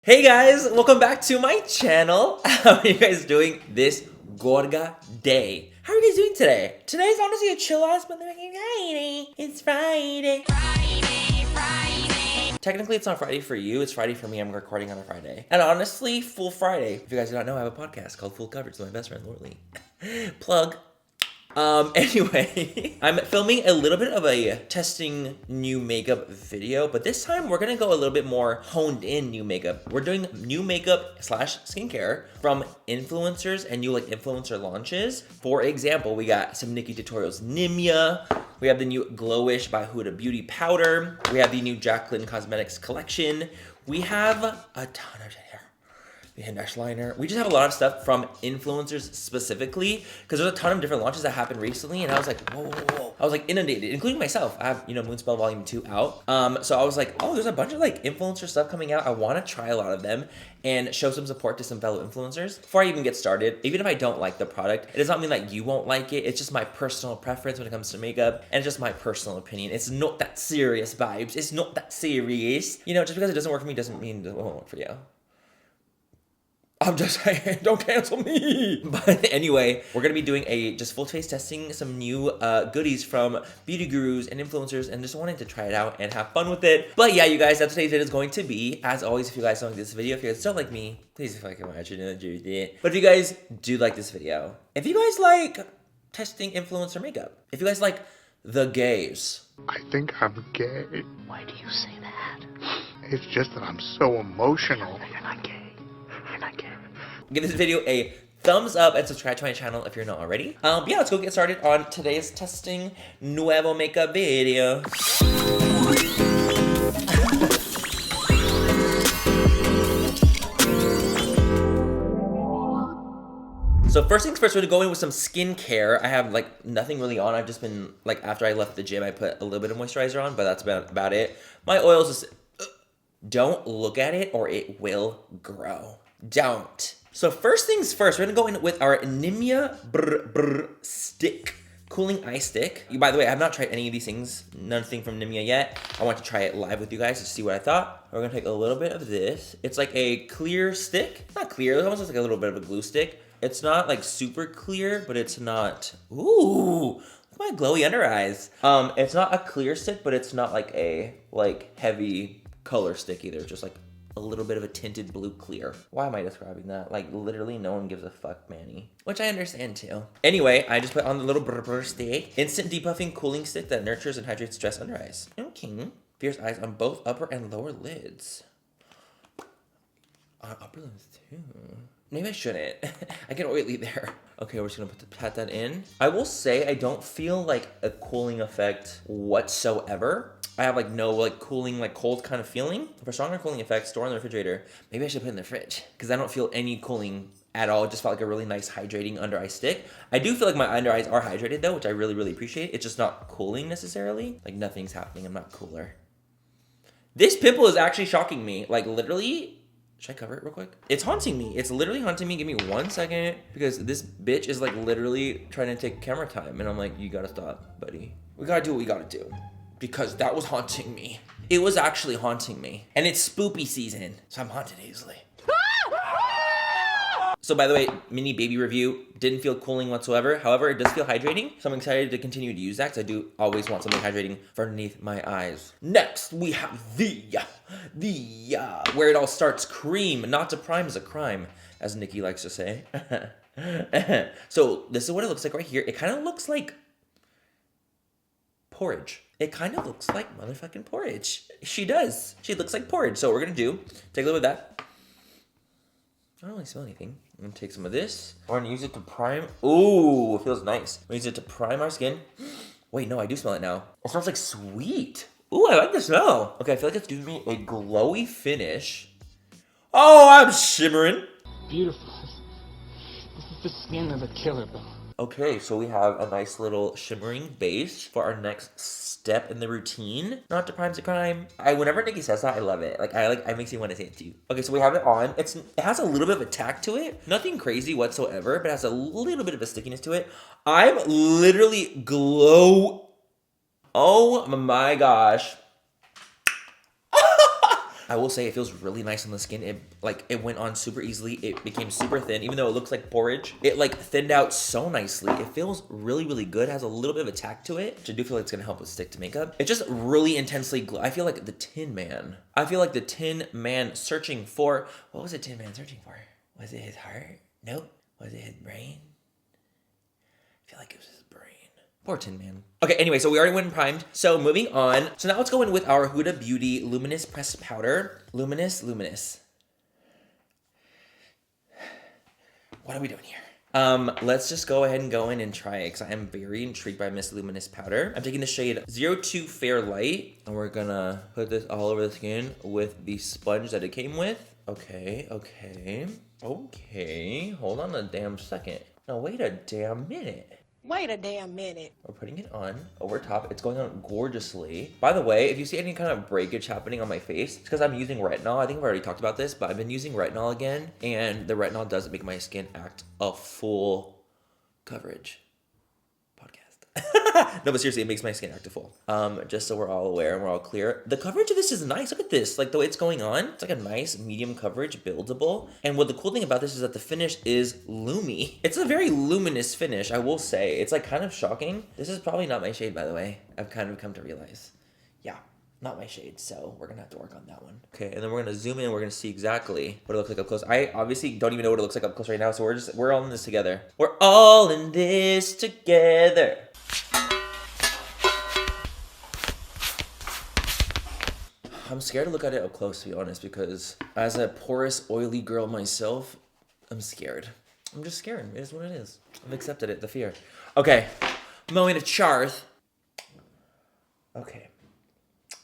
Hey guys, welcome back to my channel. How are you guys doing this Gorga day? How are you guys doing today? Today's honestly a chill ass motherfucking Friday. It's Friday. Technically, it's not Friday for you. It's Friday for me. I'm recording on a Friday. And honestly, Full Friday. If you guys do not know, I have a podcast called Full Coverage with my best friend, Lorley. Plug. Anyway, I'm filming a little bit of a testing new makeup video, but this time we're gonna go a little bit more honed in new makeup. We're doing new makeup / skincare from influencers and new influencer launches. For example, we got some Nikki Tutorials NIMYA. We have the new Glowish by Huda Beauty powder. We have the new Jaclyn Cosmetics collection. We have a ton of shit here. The hindash liner. We just have a lot of stuff from influencers specifically because there's a ton of different launches that happened recently, and I was like, whoa. I was like inundated, including myself. I have, Moonspell Volume 2 out. So I was like, oh, there's a bunch of influencer stuff coming out. I want to try a lot of them and show some support to some fellow influencers. Before I even get started, even if I don't like the product, it does not mean that you won't like it. It's just my personal preference when it comes to makeup and just my personal opinion. It's not that serious, vibes. It's not that serious. Just because it doesn't work for me doesn't mean it won't work for you. I'm just saying, don't cancel me. But anyway, we're going to be doing a just full face testing some new goodies from beauty gurus and influencers and just wanting to try it out and have fun with it. But yeah, you guys, that's what today's video is going to be. As always, if you guys don't like this video, if you guys don't like me, please fucking watch it. But if you guys do like this video, if you guys like testing influencer makeup, if you guys like the gays. I think I'm gay. Why do you say that? It's just that I'm so emotional. You're not gay. Give this video a thumbs up and subscribe to my channel if you're not already. Yeah, let's go get started on today's testing nuevo makeup video. So first things first, we're gonna go in with some skincare. I have nothing really on. I've just been after I left the gym, I put a little bit of moisturizer on, but that's about it. My oils just don't look at it or it will grow. Don't. So first things first, we're gonna go in with our NIMYA stick, cooling eye stick. By the way, I have not tried any of these things, nothing from NIMYA yet. I want to try it live with you guys to see what I thought. We're gonna take a little bit of this. It's like a clear stick, not clear, it almost looks like a little bit of a glue stick. It's not super clear, but it's not, ooh, look at my glowy under eyes. It's not a clear stick, but it's not a heavy color stick either. It's just a little bit of a tinted blue clear. Why am I describing that? Literally no one gives a fuck, Manny. Which I understand too. Anyway, I just put on the little brr stick. Instant depuffing cooling stick that nurtures and hydrates stressed under eyes. Okay. Fierce eyes on both upper and lower lids. On upper lids too. Maybe I shouldn't. I get oily there. Okay, we're just gonna pat that in. I will say I don't feel a cooling effect whatsoever. I have no cooling, cold kind of feeling. For stronger cooling effect, store in the refrigerator. Maybe I should put it in the fridge because I don't feel any cooling at all. It just felt like a really nice hydrating under eye stick. I do feel like my under eyes are hydrated though, which I really, really appreciate. It's just not cooling necessarily. Nothing's happening. I'm not cooler. This pimple is actually shocking me. Literally. Should I cover it real quick? It's haunting me. It's literally haunting me. Give me 1 second because this bitch is literally trying to take camera time and I'm like, you gotta stop, buddy. We gotta do what we gotta do because that was haunting me. It was actually haunting me. And it's spoopy season, so I'm haunted easily. So by the way, mini baby review, didn't feel cooling whatsoever. However, it does feel hydrating. So I'm excited to continue to use that because I do always want something hydrating for underneath my eyes. Next, we have where it all starts, cream. Not to prime is a crime, as Nikki likes to say. So this is what it looks like right here. It kind of looks like porridge. It kind of looks like motherfucking porridge. She does. She looks like porridge. So what we're going to do, take a little bit of that. I don't really smell anything. I'm gonna take some of this. We're gonna use it to prime. Ooh, it feels nice. We're gonna use it to prime our skin. Wait, no, I do smell it now. It smells like sweet. Ooh, I like the smell. Okay, I feel like it's giving me a glowy finish. Oh, I'm shimmering. Beautiful. This is the skin of a killer, bro. Okay, so we have a nice little shimmering base for our next step in the routine. Not to prime the crime. Whenever Nikki says that, I love it. I makes me want to say it to you. Okay, so we have it on. It has a little bit of a tack to it. Nothing crazy whatsoever, but it has a little bit of a stickiness to it. I'm literally Oh my gosh. I will say it feels really nice on the skin. It went on super easily. It became super thin, even though it looks like porridge. It like thinned out so nicely. It feels really, really good. It has a little bit of a tack to it, which I do feel like it's gonna help with stick to makeup. It's just really intensely I feel like the Tin Man. I feel like the Tin Man searching for, what was the Tin Man searching for? Was it his heart? Nope. Was it his brain? I feel like it was his brain. Poor Tin Man. Okay, anyway, so we already went and primed. So moving on. So now let's go in with our Huda Beauty Luminous Pressed Powder. Luminous. What are we doing here? Let's just go ahead and go in and try it because I am very intrigued by Miss Luminous Powder. I'm taking the shade 02 Fair Light, and we're gonna put this all over the skin with the sponge that it came with. Okay. Hold on a damn second. No, wait a damn minute. Wait a damn minute. We're putting it on over top. It's going on gorgeously. By the way, if you see any kind of breakage happening on my face, it's because I'm using retinol. I think I've already talked about this, but I've been using retinol again, and the retinol does make my skin act a full coverage podcast. No, but seriously, it makes my skin act a full. Just so we're all aware and we're all clear. The coverage of this is nice. Look at this. Like the way it's going on, it's like a nice medium coverage, buildable. And what the cool thing about this is that the finish is loomy. It's a very luminous finish, I will say. It's like kind of shocking. This is probably not my shade, by the way. I've kind of come to realize. Yeah, not my shade. So we're gonna have to work on that one. Okay, and then we're gonna zoom in and we're gonna see exactly what it looks like up close. I obviously don't even know what it looks like up close right now, so we're all in this together. We're all in this together. I'm scared to look at it up close, to be honest, because as a porous, oily girl myself, I'm scared. I'm just scared. It is what it is. I've accepted it, the fear. Okay, moment of Charth. Okay,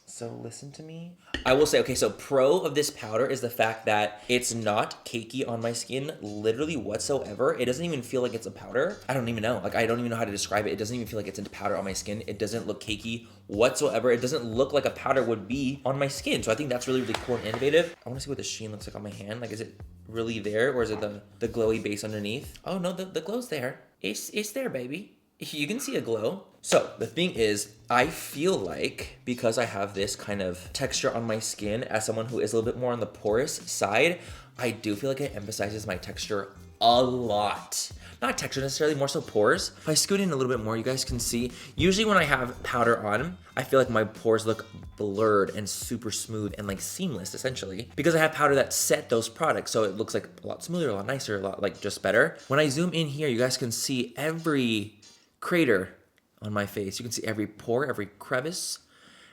so listen to me. I will say, okay, so pro of this powder is the fact that it's not cakey on my skin, literally whatsoever. It doesn't even feel like it's a powder. I don't even know. Like, I don't even know how to describe it. It doesn't even feel like it's into powder on my skin. It doesn't look cakey whatsoever. It doesn't look like a powder would be on my skin. So I think that's really, really cool and innovative. I want to see what the sheen looks like on my hand. Like, is it really there, or is it the glowy base underneath? Oh no, the glow's there. It's there, baby. You can see a glow. So the thing is, I feel like because I have this kind of texture on my skin as someone who is a little bit more on the porous side, I do feel like it emphasizes my texture a lot. Not texture necessarily, more so pores. If I scoot in a little bit more, you guys can see, usually when I have powder on, I feel like my pores look blurred and super smooth and like seamless essentially, because I have powder that set those products. So it looks like a lot smoother, a lot nicer, a lot like just better. When I zoom in here, you guys can see every crater on my face. You can see every pore, every crevice,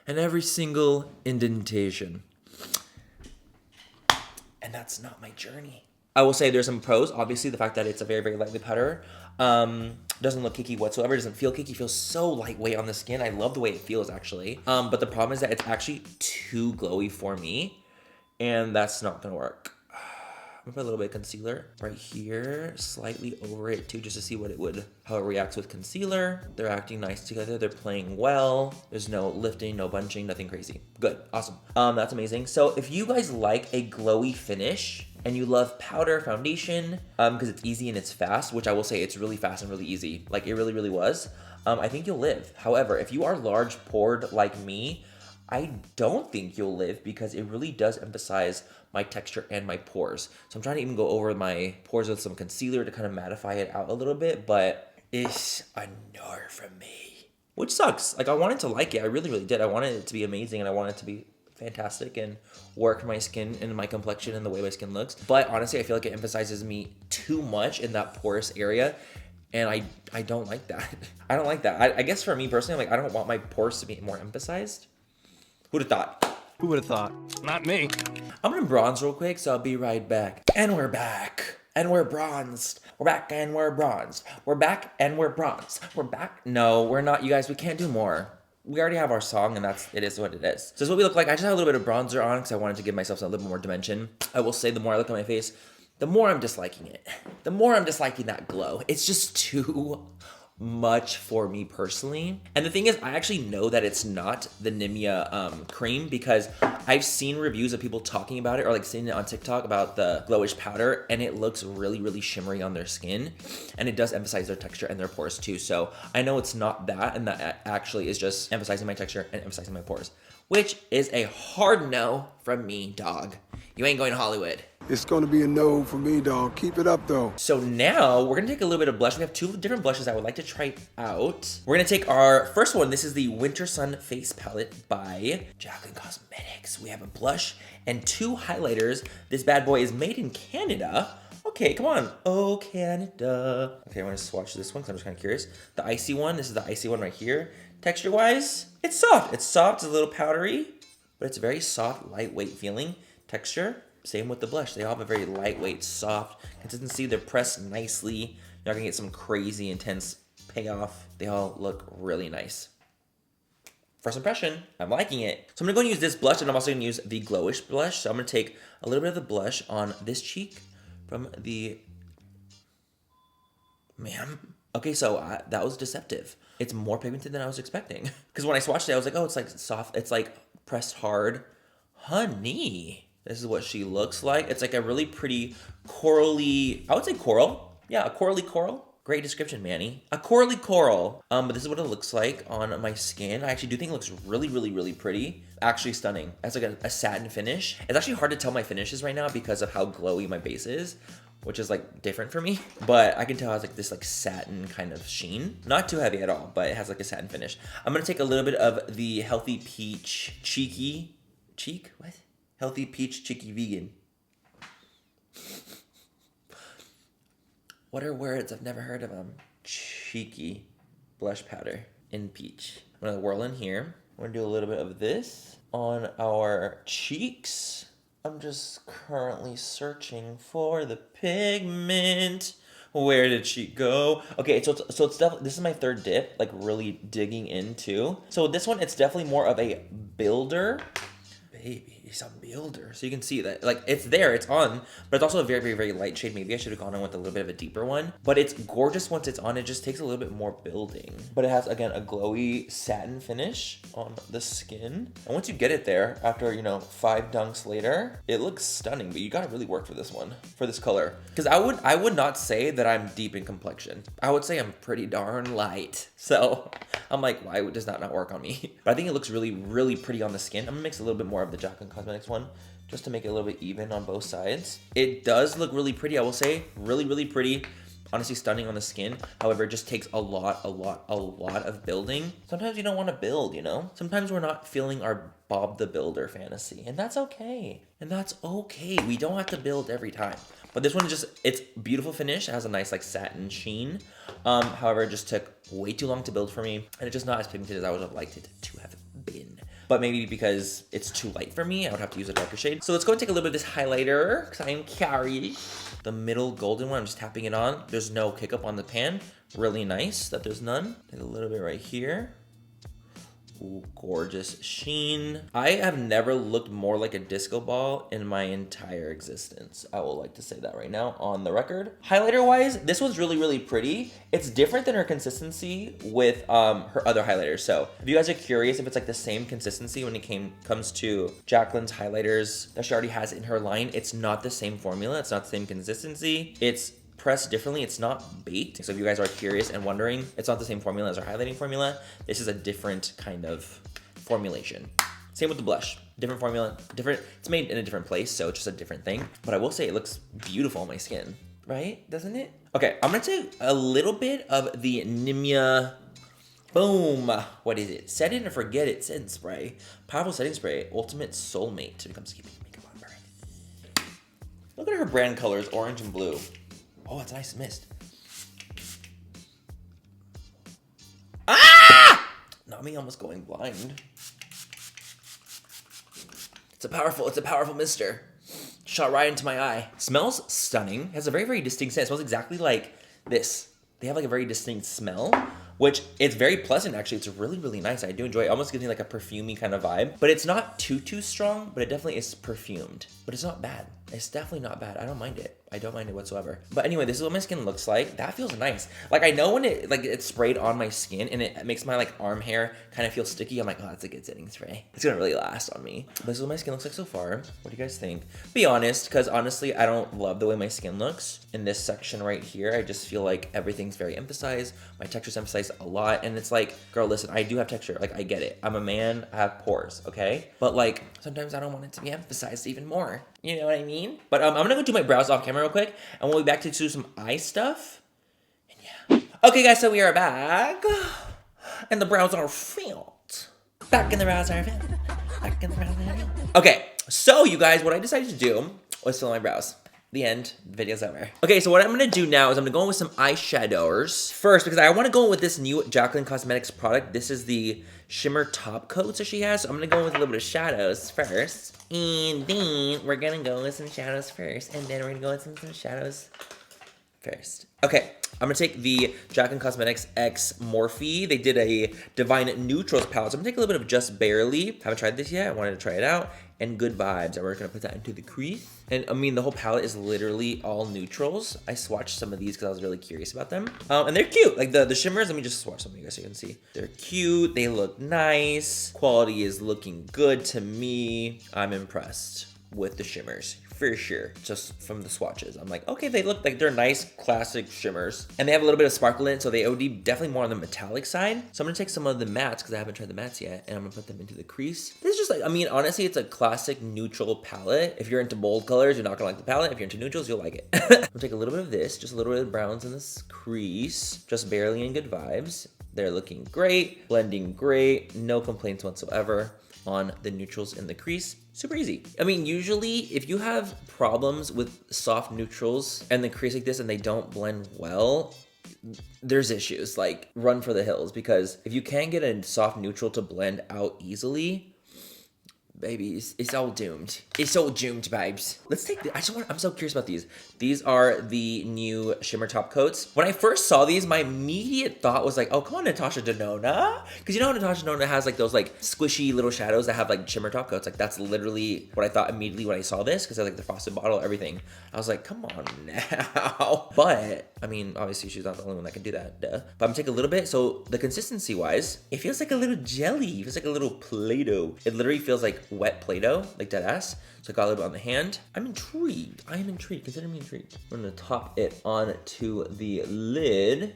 and every single indentation. And that's not my journey. I will say there's some pros. Obviously, the fact that it's a very, very lightweight powder. Doesn't look cakey whatsoever. Doesn't feel cakey. Feels so lightweight on the skin. I love the way it feels, actually. But the problem is that it's actually too glowy for me. And that's not going to work. I'm gonna put a little bit of concealer right here, slightly over it too, just to see how it reacts with concealer. They're acting nice together. They're playing well. There's no lifting, no bunching, nothing crazy. Good, awesome. That's amazing. So if you guys like a glowy finish and you love powder foundation, because it's easy and it's fast, which I will say it's really fast and really easy. Like it really, really was. I think you'll live. However, if you are large pored like me, I don't think you'll live because it really does emphasize my texture and my pores. So I'm trying to even go over my pores with some concealer to kind of mattify it out a little bit, but it's a no from me. Which sucks. Like I wanted to like it. I really, really did. I wanted it to be amazing and I wanted it to be fantastic and work my skin and my complexion and the way my skin looks. But honestly, I feel like it emphasizes me too much in that porous area. And I don't like that. I don't like that. I guess for me personally, like I don't want my pores to be more emphasized. Who'd have thought? Who would have thought? Not me. I'm gonna bronze real quick, so I'll be right back. And we're back. And we're bronzed. We're back and we're bronzed. We're back and we're bronzed. We're back. No, we're not, you guys. We can't do more. We already have our song, and it is what it is. So this is what we look like. I just have a little bit of bronzer on because I wanted to give myself a little bit more dimension. I will say the more I look at my face, the more I'm disliking it. The more I'm disliking that glow. It's just too much for me personally. And the thing is, I actually know that it's not the NIMYA cream because I've seen reviews of people talking about it or like seeing it on TikTok about the glowish powder, and it looks really, really shimmery on their skin, and it does emphasize their texture and their pores too. So I know it's not that, and that actually is just emphasizing my texture and emphasizing my pores, which is a hard no from me, dog. You ain't going to Hollywood. It's gonna be a no for me, dog. Keep it up, though. So now we're gonna take a little bit of blush. We have 2 different blushes I would like to try out. We're gonna take our first one. This is the Winter Sun Face Palette by Jaclyn Cosmetics. We have a blush and 2 highlighters. This bad boy is made in Canada. Okay, come on. Oh, Canada. Okay, I'm gonna swatch this one because I'm just kind of curious. The icy one, this is the icy one right here. Texture-wise, it's soft. It's soft, it's a little powdery, but it's very soft, lightweight feeling texture. Same with the blush. They all have a very lightweight, soft consistency. They're pressed nicely. You're not gonna get some crazy intense payoff. They all look really nice. First impression, I'm liking it. So I'm gonna go and use this blush, and I'm also gonna use the glowish blush. So I'm gonna take a little bit of the blush on this cheek from the, ma'am. Okay, so that was deceptive. It's more pigmented than I was expecting. Because when I swatched it, I was like, oh, it's like soft. It's like pressed hard. Honey. This is what she looks like. It's like a really pretty corally, I would say coral. Yeah, a corally coral. Great description, Manny. A corally coral. But this is what it looks like on my skin. I actually do think it looks really, really, really pretty. Actually stunning. It's like a satin finish. It's actually hard to tell my finishes right now because of how glowy my base is, which is like different for me. But I can tell it has like this like satin kind of sheen. Not too heavy at all, but it has like a satin finish. I'm gonna take a little bit of the Healthy Peach What? Healthy Peach Cheeky Vegan. What are words? I've never heard of them. Cheeky blush powder in peach. I'm gonna whirl in here. I'm gonna do a little bit of this on our cheeks. I'm just currently searching for the pigment. Where did she go? Okay, so it's definitely, this is my 3rd dip, like really digging into. So this one, it's definitely more of a builder. Baby, it's a builder. So you can see that, like, it's there, it's on, but it's also a very, very, very light shade. Maybe I should have gone on with a little bit of a deeper one, but it's gorgeous once it's on. It just takes a little bit more building, but it has, again, a glowy satin finish on the skin. And once you get it there, after, you know, 5 dunks later, it looks stunning, but you gotta really work for this one, for this color. Because I would not say that I'm deep in complexion. I would say I'm pretty darn light. So I'm like, why does that not work on me? But I think it looks really, really pretty on the skin. I'm gonna mix a little bit more of the Jaclyn Cosmetics one just to make it a little bit even on both sides. It does look really pretty, I will say. Really, really pretty. Honestly stunning on the skin. However, it just takes a lot of building. Sometimes you don't want to build, you know? Sometimes we're not feeling our Bob the Builder fantasy, and that's okay. And that's okay. We don't have to build every time. But this one is just, it's beautiful finish. It has a nice like satin sheen. However, it just took way too long to build for me, and it's just not as pigmented as I would have liked it to have been. But maybe because it's too light for me, I would have to use a darker shade. So let's go and take a little bit of this highlighter, because I am curious. The middle golden one, I'm just tapping it on. There's no kick up on the pan. Really nice that there's none. Take a little bit right here. Ooh, gorgeous sheen. I have never looked more like a disco ball in my entire existence. I will like to say that right now on the record. Highlighter wise, this one's really, really pretty. It's different than her consistency with her other highlighters. So if you guys are curious if it's like the same consistency when it comes to Jaclyn's highlighters that she already has in her line, it's not the same formula. It's not the same consistency. It's pressed differently. It's not baked. So if you guys are curious and wondering, it's not the same formula as our highlighting formula. This is a different kind of formulation. Same with the blush. Different formula, different. It's made in a different place, so it's just a different thing. But I will say it looks beautiful on my skin, right? Doesn't it? Okay, I'm gonna take a little bit of the NIMYA, boom, what is it? Set it and forget it setting spray. Powerful setting spray, ultimate soulmate to become keeping makeup on brand. Look at her brand colors, orange and blue. Oh, it's a nice mist. Ah! Not me almost going blind. It's a powerful mister. Shot right into my eye. Smells stunning. Has a very, very distinct scent. It smells exactly like this. They have like a very distinct smell, which it's very pleasant actually. It's really, really nice. I do enjoy it. It almost gives me like a perfumey kind of vibe, but it's not too strong, but it definitely is perfumed, but it's not bad. It's definitely not bad. I don't mind it. I don't mind it whatsoever. But anyway, this is what my skin looks like. That feels nice. Like I know when it's sprayed on my skin and it makes my like arm hair kind of feel sticky. I'm like, oh, that's a good setting spray. It's gonna really last on me. This is what my skin looks like so far. What do you guys think? Be honest, because honestly, I don't love the way my skin looks. In this section right here, I just feel like everything's very emphasized. My texture's emphasized a lot. And it's like, girl, listen, I do have texture. Like I get it. I'm a man, I have pores, okay? But like, sometimes I don't want it to be emphasized even more. You know what I mean? But I'm gonna go do my brows off camera real quick, and we'll be back to do some eye stuff. And yeah. Okay, guys, so we are back, and the brows are filled. Back in the brows are filled. Back in the brows are filled. Okay, so you guys, what I decided to do was fill my brows. The end. The video's over. Okay, so what I'm gonna do now is I'm gonna go in with some eyeshadows first, because I want to go in with this new Jaclyn Cosmetics product. This is the shimmer top coat that she has. So I'm gonna go in with a little bit of shadows first, and then we're gonna go with some shadows first, and then we're gonna go with some shadows first. Okay, I'm gonna take the Jaclyn Cosmetics X Morphe. They did a Divine Neutrals palette. So I'm gonna take a little bit of Just Barely. Haven't tried this yet. I wanted to try it out. And Good Vibes. And we're gonna put that into the crease. And I mean, the whole palette is literally all neutrals. I swatched some of these because I was really curious about them. And they're cute. Like the shimmers, let me just swatch some of you guys so you can see. They're cute. They look nice. Quality is looking good to me. I'm impressed with the shimmers. For sure, just from the swatches. I'm like, okay, they look like they're nice, classic shimmers. And they have a little bit of sparkle in it, so they OD definitely more on the metallic side. So I'm gonna take some of the mattes, because I haven't tried the mattes yet, and I'm gonna put them into the crease. This is just like, I mean, honestly, it's a classic neutral palette. If you're into bold colors, you're not gonna like the palette. If you're into neutrals, you'll like it. I'm gonna take a little bit of this, just a little bit of browns in this crease, Just Barely and Good Vibes. They're looking great, blending great, no complaints whatsoever on the neutrals in the crease. Super easy. I mean, usually if you have problems with soft neutrals and the crease like this and they don't blend well, there's issues. Like, run for the hills, because if you can't get a soft neutral to blend out easily, baby, it's all doomed. It's all doomed, babes. Let's take the, I'm so curious about these. These are the new shimmer top coats. When I first saw these, my immediate thought was like, oh, come on, Natasha Denona. Because you know Natasha Denona has like those like squishy little shadows that have like shimmer top coats. Like that's literally what I thought immediately when I saw this, because I like the frosted bottle, everything. I was like, come on now. But I mean, obviously she's not the only one that can do that, duh. But I'm gonna take a little bit. So the consistency wise, it feels like a little jelly. It feels like a little Play-Doh. It literally feels like wet Play-Doh, like dead ass. So I got a little bit on the hand. I'm intrigued. I am intrigued. Consider me intrigued. I'm gonna top it onto the lid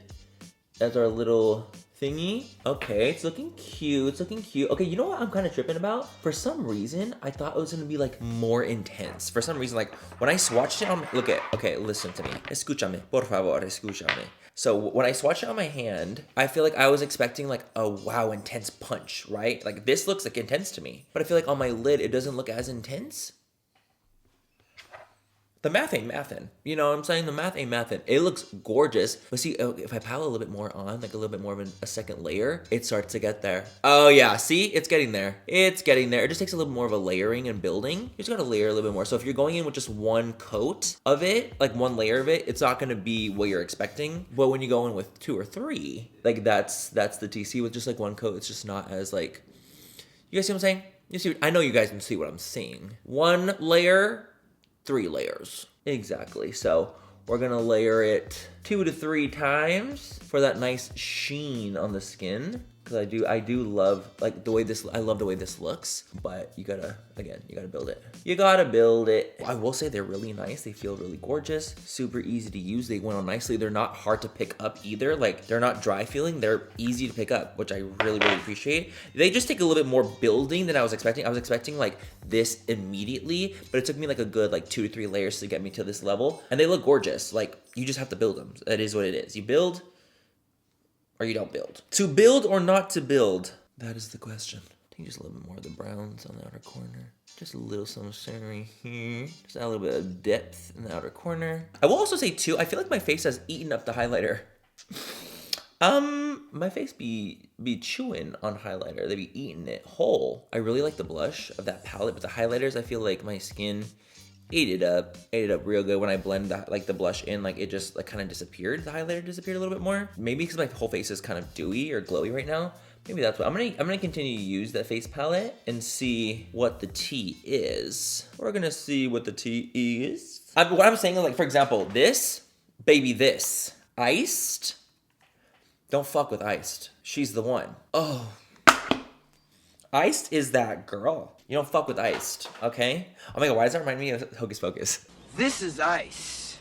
as our little thingy. Okay, it's looking cute. It's looking cute. Okay, you know what I'm kind of tripping about? For some reason, I thought it was gonna be like more intense. For some reason, like when I swatched it on, look at, okay, listen to me. Escúchame, por favor, escúchame. So when I swatched it on my hand, I feel like I was expecting like a wow, intense punch, right? Like this looks like intense to me, but I feel like on my lid, it doesn't look as intense. The math ain't mathin'. You know what I'm saying? The math ain't mathin'. It looks gorgeous. But see, if I pile a little bit more on, like a little bit more of a second layer, it starts to get there. Oh yeah, see? It's getting there. It's getting there. It just takes a little more of a layering and building. You just gotta layer a little bit more. So if you're going in with just one coat of it, like one layer of it, it's not gonna be what you're expecting. But when you go in with 2 or 3, like that's the TC. With just like one coat, it's just not as like, you guys see what I'm saying? You see, I know you guys can see what I'm saying. 1 layer, 3 layers. Exactly. So we're gonna layer it 2 to 3 times for that nice sheen on the skin. Because I do love like the way this, I love the way this looks, but you gotta, again, you gotta build it. You gotta build it. I will say they're really nice. They feel really gorgeous, super easy to use. They went on nicely. They're not hard to pick up either. Like they're not dry feeling. They're easy to pick up, which I really, really appreciate. They just take a little bit more building than I was expecting. I was expecting like this immediately, but it took me like a good like 2 to 3 layers to get me to this level. And they look gorgeous. Like you just have to build them. That is what it is. You build, or you don't build. To build or not to build? That is the question. I think just a little bit more of the browns on the outer corner. Just a little something right here. Just add a little bit of depth in the outer corner. I will also say too, I feel like my face has eaten up the highlighter. My face be chewing on highlighter. They be eating it whole. I really like the blush of that palette, but the highlighters, I feel like my skin ate it up real good. When I blend the blush in, like it just like kind of disappeared. The highlighter disappeared a little bit more. Maybe because my whole face is kind of dewy or glowy right now, Maybe that's what I'm gonna continue to use that face palette and see what the tea is. We're gonna see what the tea is. What I'm saying is, like, for example, this, baby, this. Iced. Don't fuck with Iced. She's the one. Oh. Iced is that girl. You don't fuck with Iced, okay? Oh my god, why does that remind me of Hocus Pocus? This is ice.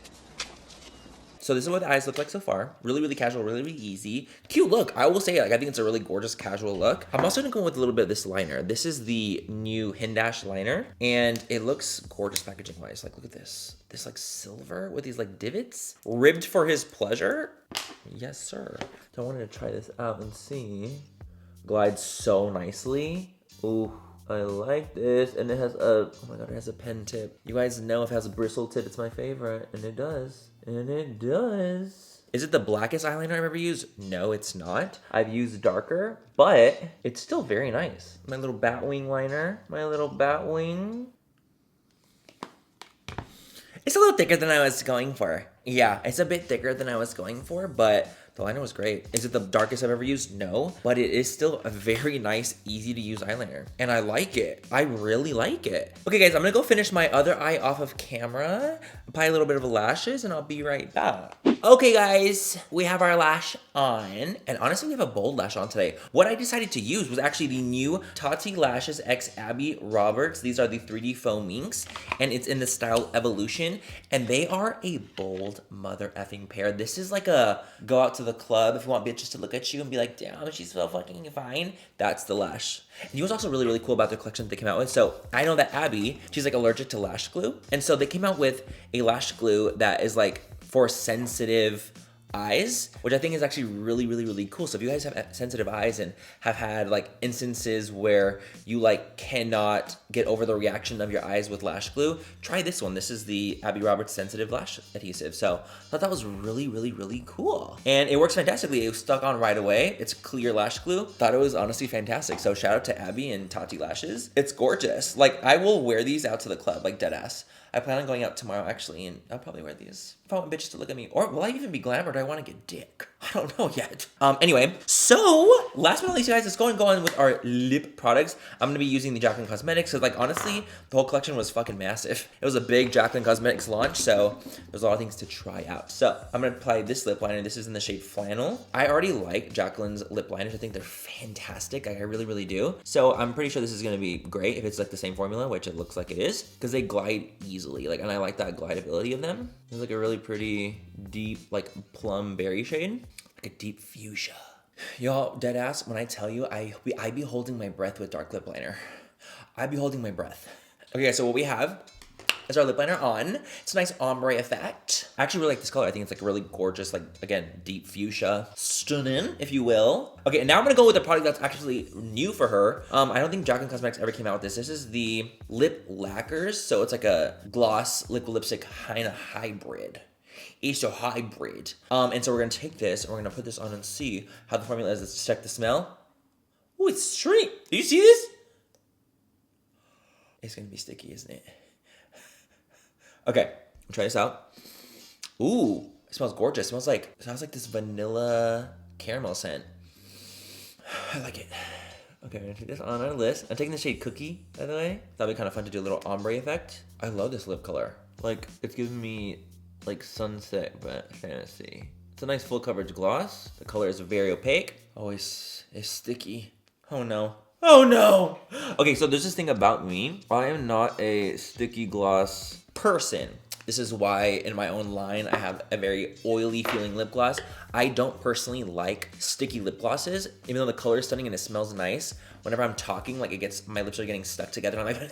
So this is what the eyes look like so far. Really, really casual, really, really easy. Cute look. I will say, like, I think it's a really gorgeous casual look. I'm also gonna go with a little bit of this liner. This is the new Hindash liner, and it looks gorgeous packaging wise. Like, look at this. This like silver with these like divots. Ribbed for his pleasure. Yes, sir. So I wanted to try this out and see. Glides so nicely. Ooh. I like this, and it has a, oh my god, it has a pen tip. You guys know if it has a bristle tip, it's my favorite, and it does. And it does. Is it the blackest eyeliner I've ever used? No, it's not. I've used darker, but it's still very nice. My little Batwing liner, my little Batwing. It's a little thicker than I was going for. Yeah, it's a bit thicker than I was going for, but the liner was great. Is it the darkest I've ever used? No, but it is still a very nice, easy to use eyeliner. And I like it. I really like it. Okay guys, I'm gonna go finish my other eye off of camera, apply a little bit of lashes, and I'll be right back. Okay guys, we have our lash on, and honestly we have a bold lash on today. What I decided to use was actually the new Tatti Lashes X Abby Roberts. These are the 3D foam inks, and it's in the style Evolution, and they are a bold mother effing pair. This is like a go out to the club if you want bitches to look at you and be like, damn, she's so fucking fine. That's the lash. And you know what's also really, really cool about the collection that they came out with? So I know that Abby, she's like allergic to lash glue. And so they came out with a lash glue that is like for sensitive eyes, which I think is actually really, really, really cool. So if you guys have sensitive eyes and have had like instances where you like cannot get over the reaction of your eyes with lash glue, try this one. This is the Abby Roberts Sensitive Lash Adhesive. So I thought that was really, really, really cool. And it works fantastically. It was stuck on right away. It's clear lash glue. Thought it was honestly fantastic. So shout out to Abby and Tatti Lashes. It's gorgeous. Like I will wear these out to the club, like dead ass. I plan on going out tomorrow actually, and I'll probably wear these if I want bitches to look at me. Or will I even be glam, or do I want to get dick? I don't know yet. Anyway, so last but not least, guys, let's go on with our lip products. I'm gonna be using the Jaclyn Cosmetics because, like, honestly, the whole collection was fucking massive. It was a big Jaclyn Cosmetics launch, so there's a lot of things to try out. So I'm gonna apply this lip liner. This is in the shade Flannel. I already like Jaclyn's lip liners. I think they're fantastic. Like, I really, really do. So I'm pretty sure this is gonna be great if it's like the same formula, which it looks like it is, because they glide easily. Like, and I like that glideability of them. There's like a really pretty deep, like plum berry shade, like a deep fuchsia. Y'all, dead ass, when I tell you, I be holding my breath with dark lip liner. I be holding my breath. Okay, so what we have is our lip liner on. It's a nice ombre effect. I actually really like this color. I think it's like a really gorgeous, like, again, deep fuchsia. Stunning, if you will. Okay, now I'm gonna go with a product that's actually new for her. I don't think Jaclyn Cosmetics ever came out with this. This is the lip lacquers. So it's like a gloss liquid lipstick kind of hybrid. It's a hybrid. And so we're gonna take this and we're gonna put this on and see how the formula is. Let's check the smell. Oh, it's straight. Do you see this? It's gonna be sticky, isn't it? Okay, try this out. Ooh, it smells gorgeous. It smells like this vanilla caramel scent. I like it. Okay, I'm gonna take this on our list. I'm taking the shade Cookie, by the way. That'd be kind of fun to do a little ombre effect. I love this lip color. Like, it's giving me like sunset but fantasy. It's a nice full coverage gloss. The color is very opaque. Oh, it's sticky. Oh no. Oh no! Okay, so there's this thing about me. I am not a sticky gloss person. This is why in my own line I have a very oily feeling lip gloss. I don't personally like sticky lip glosses, even though the color is stunning and it smells nice. Whenever I'm talking, like, my lips are getting stuck together and I'm like,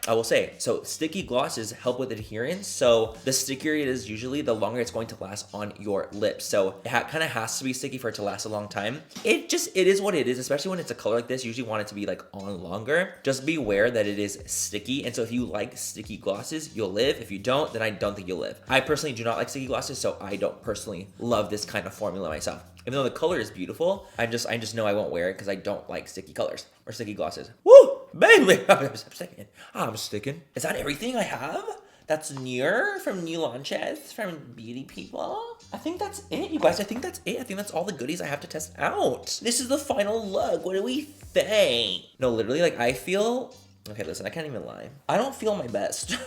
I will say, so sticky glosses help with adherence. So the stickier it is usually, the longer it's going to last on your lips. So it kind of has to be sticky for it to last a long time. It is what it is, especially when it's a color like this. You usually want it to be like on longer. Just be aware that it is sticky. And so if you like sticky glosses, you'll live. If you don't, then I don't think you'll live. I personally do not like sticky glosses, so I don't personally love this kind of formula myself. Even though the color is beautiful, I just know I won't wear it because I don't like sticky colors or sticky glosses. Woo! Baby! I'm sticking. I'm sticking. Is that everything I have? that's newer from new launches from beauty people. I think that's it, you guys. I think that's it. I think that's all the goodies I have to test out. This is the final look. What do we think? No, literally, like, I feel... Okay, listen, I can't even lie. I don't feel my best.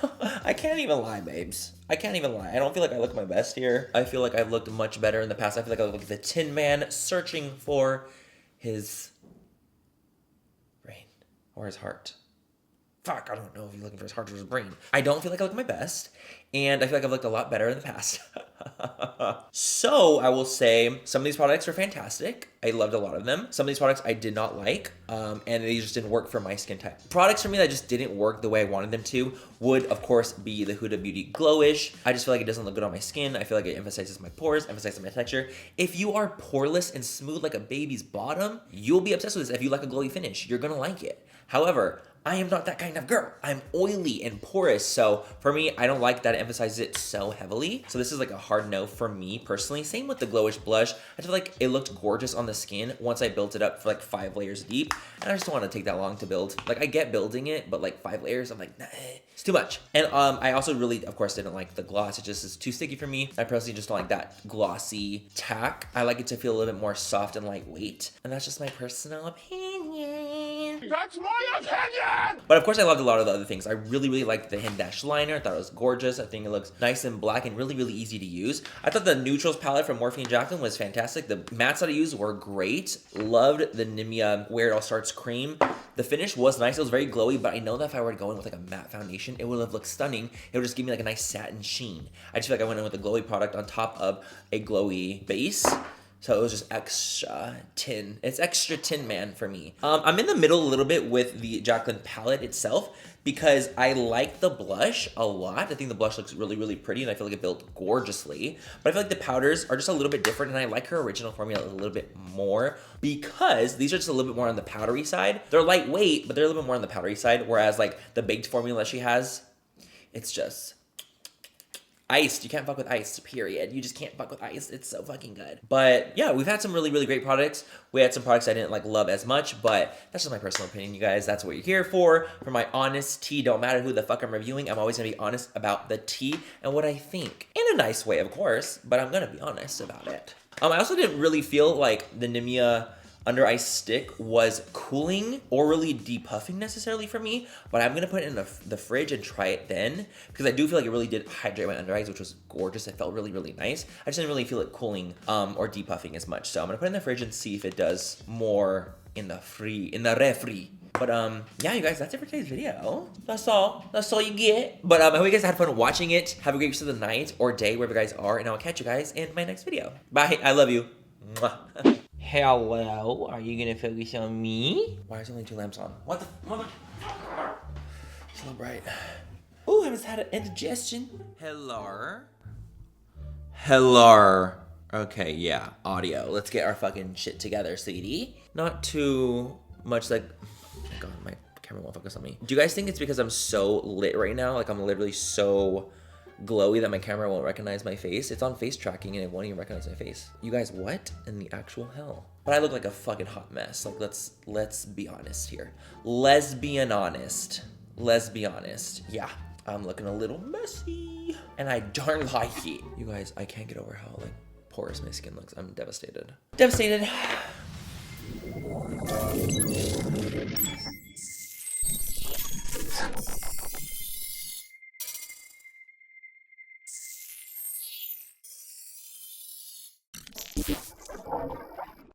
I can't even lie, babes. I can't even lie. I don't feel like I look my best here. I feel like I've looked much better in the past. I feel like I look like the Tin Man searching for his brain or his heart. Fuck, I don't know if he's looking for his heart or his brain. I don't feel like I look my best, and I feel like I've looked a lot better in the past. So I will say some of these products are fantastic. I loved a lot of them. Some of these products I did not like, and they just didn't work for my skin type. Products for me that just didn't work the way I wanted them to would, of course, be the Huda Beauty Glowish. I just feel like it doesn't look good on my skin. I feel like it emphasizes my pores, emphasizes my texture. If you are poreless and smooth like a baby's bottom, you'll be obsessed with this. If you like a glowy finish, you're gonna like it. However, I am not that kind of girl. I'm oily and porous, so for me, I don't like that it emphasizes it so heavily. So this is like a hard no for me personally. Same with the Glowish blush. I feel like it looked gorgeous on the skin once I built it up for like 5 layers deep, and I just don't want to take that long to build. Like, I get building it, but like 5 layers, I'm like, nah, it's too much. And I also really, of course, didn't like the gloss. It just is too sticky for me. I personally just don't like that glossy tack. I like it to feel a little bit more soft and lightweight, and that's just my personal opinion. That's my opinion! But of course, I loved a lot of the other things. I really, really liked the hindash liner. I thought it was gorgeous. I think it looks nice and black and really, really easy to use. I thought the neutrals palette from Morphe and Jaclyn was fantastic. The mattes that I used were great. Loved the NIMYA Where It All Starts cream. The finish was nice. It was very glowy, but I know that if I were to go in with like a matte foundation, it would have looked stunning. It would just give me like a nice satin sheen. I just feel like I went in with a glowy product on top of a glowy base. So it was just extra tin. It's extra Tin Man for me. I'm in the middle a little bit with the Jaclyn palette itself because I like the blush a lot. I think the blush looks really, really pretty, and I feel like it built gorgeously. But I feel like the powders are just a little bit different, and I like her original formula a little bit more because these are just a little bit more on the powdery side. They're lightweight, but they're a little bit more on the powdery side, whereas like the baked formula she has, it's just... iced. You can't fuck with ice, period. You just can't fuck with ice. It's so fucking good. But yeah, we've had some really, really great products. We had some products I didn't like love as much, but that's just my personal opinion, you guys. That's what you're here for my honest tea. Don't matter who the fuck I'm reviewing. I'm always gonna be honest about the tea and what I think. In a nice way, of course, but I'm gonna be honest about it. I also didn't really feel like the NIMYA Under Eye Stick was cooling or really depuffing necessarily for me, but I'm gonna put it in the fridge and try it then, because I do feel like it really did hydrate my under eyes, which was gorgeous. It felt really, really nice. I just didn't really feel it cooling or depuffing as much. So I'm gonna put it in the fridge and see if it does more in the refri. But yeah, you guys, that's it for today's video. That's all you get. But I hope you guys had fun watching it. Have a great rest of the night or day, wherever you guys are, and I'll catch you guys in my next video. Bye, I love you. Mwah. Hello, are you gonna focus on me? Why is there only 2 lamps on? What the mother? It's so bright. Ooh, I just had an indigestion. Hello. Hello. Okay, yeah, audio. Let's get our fucking shit together, sweetie. Not too much like, oh my god, my camera won't focus on me. Do you guys think it's because I'm so lit right now? Like I'm literally so glowy that my camera won't recognize my face? It's on face tracking and it won't even recognize my face. You guys, what in the actual hell? But I look like a fucking hot mess. Like let's be honest here. Let's be honest. Yeah, I'm looking a little messy and I don't like it. You guys, I can't get over how like porous my skin looks. I'm devastated. Devastated.